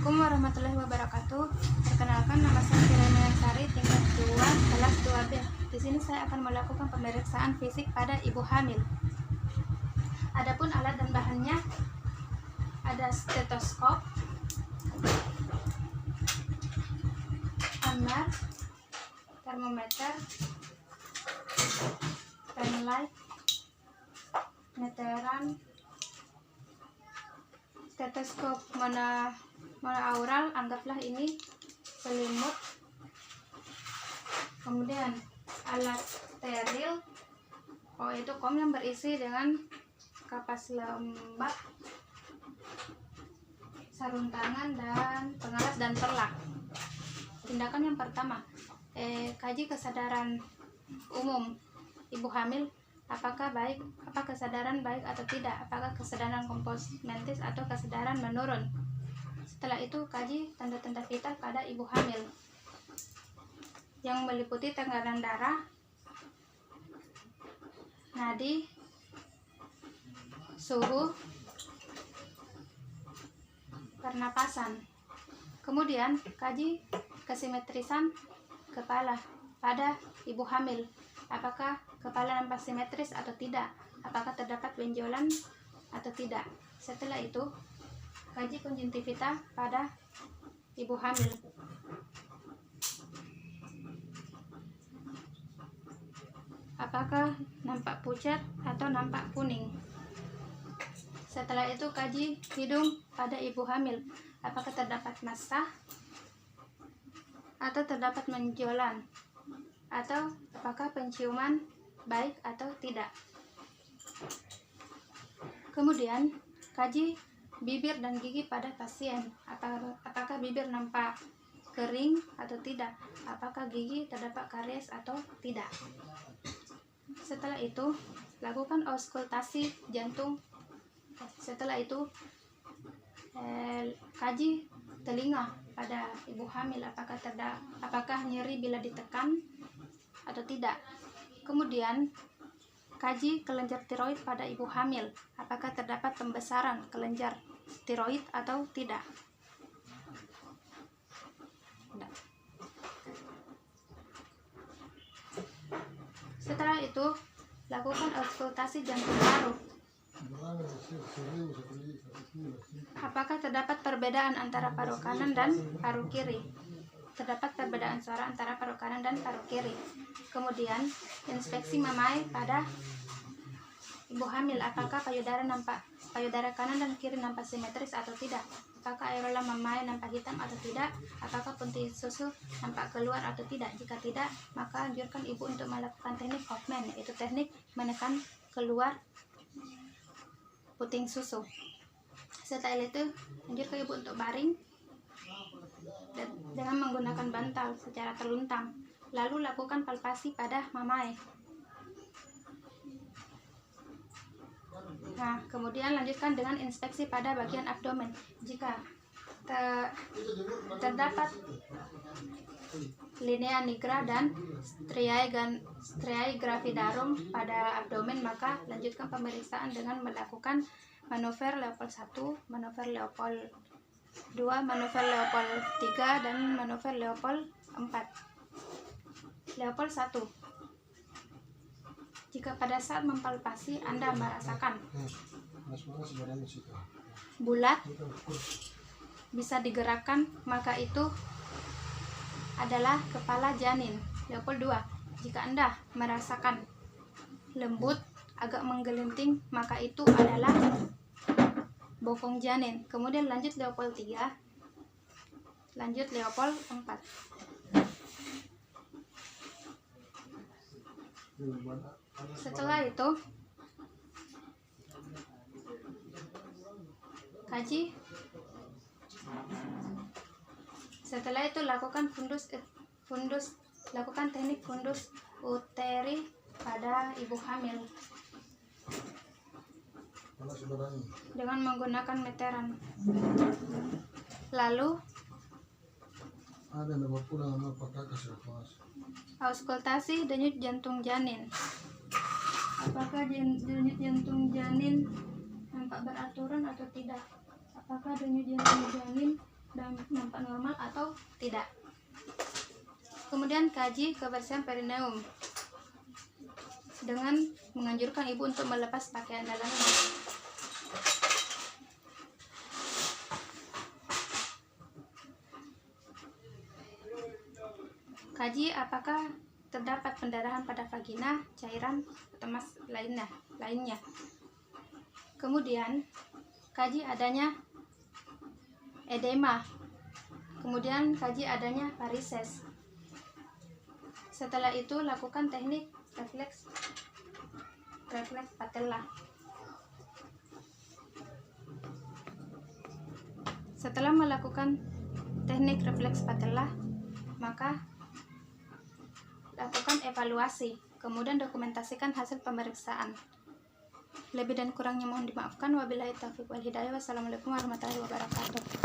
Assalamualaikum warahmatullahi wabarakatuh. Perkenalkan, nama saya Kirana Sari, tingkat 2, kelas 2B. Di sini saya akan melakukan pemeriksaan fisik pada ibu hamil. Adapun alat dan bahannya ada stetoskop, amar, termometer, penlight, meteran, stetoskop monaural, anggaplah ini selimut. Kemudian alat steril, yaitu kom yang berisi dengan kapas lembab, sarung tangan, dan pengalas dan perlak. Tindakan yang pertama, kaji kesadaran umum ibu hamil. Apakah kesadaran baik atau tidak, apakah kesadaran komposmentis atau kesadaran menurun. Setelah itu, kaji tanda-tanda vital pada ibu hamil yang meliputi tekanan darah, nadi, suhu, pernapasan. Kemudian, kaji kesimetrisan kepala pada ibu hamil. Apakah kepala nampak simetris atau tidak? Apakah terdapat benjolan atau tidak? Setelah itu, kaji konjungtivita pada ibu hamil. Apakah nampak pucat atau nampak kuning? Setelah itu, kaji hidung pada ibu hamil. Apakah terdapat massa atau terdapat benjolan? Atau apakah penciuman baik atau tidak? Kemudian, kaji bibir dan gigi pada pasien. Apakah bibir nampak kering atau tidak? Apakah gigi terdapat karies atau tidak? Setelah itu, lakukan auskultasi jantung. Setelah itu, kaji telinga pada ibu hamil. Apakah nyeri bila ditekan atau tidak? Kemudian, kaji kelenjar tiroid pada ibu hamil. Apakah terdapat pembesaran kelenjar tiroid atau tidak? Setelah itu, lakukan auskultasi jantung paru. Apakah terdapat perbedaan antara paru kanan dan paru kiri? Terdapat perbedaan suara antara paru kanan dan paru kiri. Kemudian, inspeksi mamai pada ibu hamil. Apakah payudara kanan dan kiri nampak simetris atau tidak? Apakah areola mamai nampak hitam atau tidak? Apakah puntung susu nampak keluar atau tidak? Jika tidak, maka anjurkan ibu untuk melakukan teknik Hoffman, yaitu teknik menekan keluar puting susu. Setelah itu, anjurkan ibu untuk baring dan dengan menggunakan bantal secara terluntang. Lalu lakukan palpasi pada mamai. Nah, kemudian lanjutkan dengan inspeksi pada bagian abdomen. Jika terdapat linea nigra dan striae gravidarum pada abdomen, maka lanjutkan pemeriksaan dengan melakukan manuver Leopold 1, manuver Leopold 2, manuver Leopold 3, dan manuver Leopold 4. Leopold 1. Jika pada saat mempalpasi Anda merasakan bulat, bisa digerakkan, maka itu adalah kepala janin. Leopold 2. Jika Anda merasakan lembut, agak menggelenting, maka itu adalah bokong janin. Kemudian lanjut Leopold 3, lanjut Leopold 4. Setelah itu, kaji. Setelah itu, lakukan lakukan teknik fundus uteri pada ibu hamil dengan menggunakan meteran. Lalu auskultasi denyut jantung janin. Apakah denyut jantung janin nampak beraturan atau tidak? Apakah denyut jantung janin normal atau tidak. Kemudian kaji kebersihan perineum dengan menganjurkan ibu untuk melepas pakaian dalamnya. Kaji apakah terdapat pendarahan pada vagina, cairan, atau lainnya. Kemudian kaji adanya edema. Kemudian kaji adanya varises. Setelah itu lakukan teknik refleks patella. Setelah melakukan teknik refleks patella, maka lakukan evaluasi, kemudian dokumentasikan hasil pemeriksaan. Lebih dan kurangnya mohon dimaafkan. Wabillahi taufiq wal hidayah. Wassalamualaikum warahmatullahi wabarakatuh.